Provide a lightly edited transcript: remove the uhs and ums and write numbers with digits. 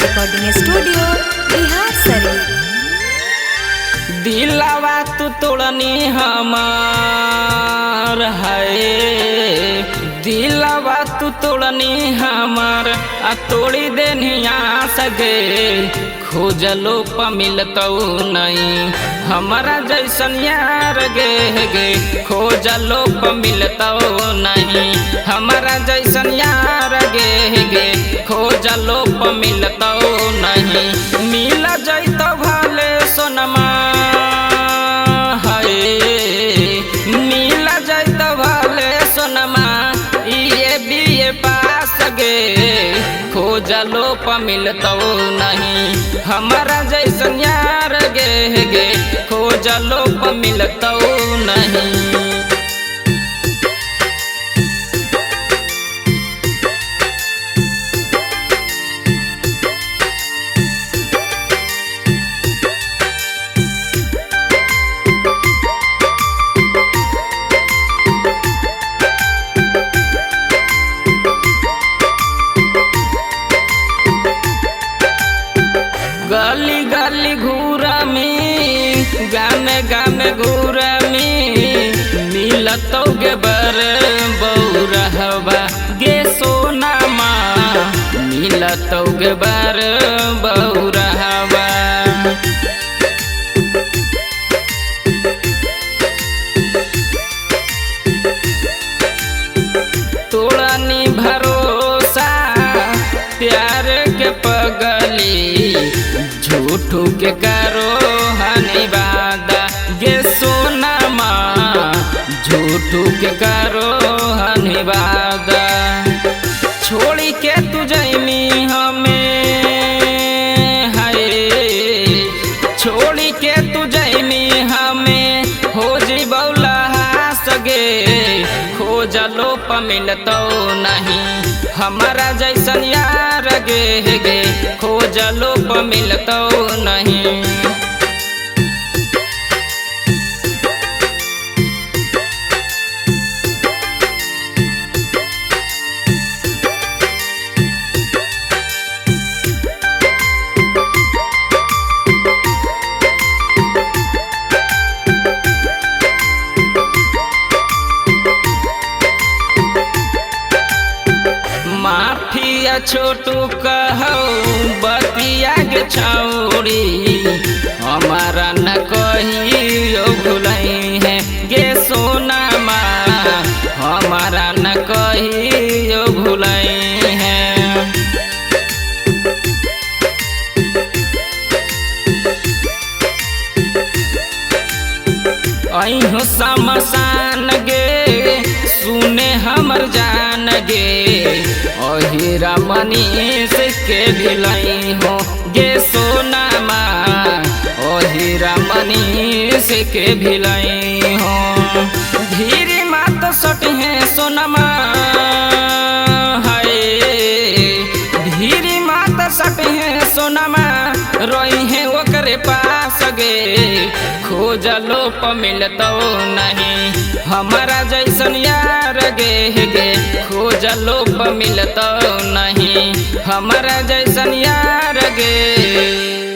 Recording studio Bihar Sharif. दिलवा तू तोड़नी हमार है, दिलवा तू तोड़नी हमार आ तोड़ी देनिया सगे खोजलो प मिलतौ नहीं हमारा जैसन यार गे गे खोजलो प मिलतौ नहीं हमारा जैसन यार गे गे खोजलो प मिलतौ नहीं मिल जैतो भले सोनमा मिल जैतो भले सोनमा ये बीए पास गे खोजलो प मिलतौ नहीं हमारा जैसन यार गे गे खोजलो प मिलतौ नहीं। गली गली घूरा में गाने गाने घूरा में मिलतौ गे बर बौरहवा गे सोना माँ मिलतौ गे बर बौरहवा तोड़नी भरोसा प्यार के पगली झूठू के करो हनी वादा गे सोना माँ झूठू के करो हनी वादा छोड़ी के तू जैमी हमें है छोड़ी के तू जैमी हमें हो जी बौला सगे खोजलो प मिलतौ नहीं हमारा जैसन यार गे गे खोजलो प मिलतौ नहीं। माफिया छोटू कहौ बतिया के छौड़ी हमारा न कहियो भुलई है गे सोना माँ हमारा न कहियो भुलई है अइहो समसान गे सुने हमर जान गे अहिरा मनीष के भिलई हो गे सोना माँ अहिरा मनीष के भिलई हो धीरे मात सटिहे सोनमा है धीरे मात सटिहे सोनमा रोई है ओकरे पास गे खोजलो प मिलतौ नहीं हमारा जैसन यार गे गे खोजलो प मिलतौ नहीं हमारा जैसन यार गे।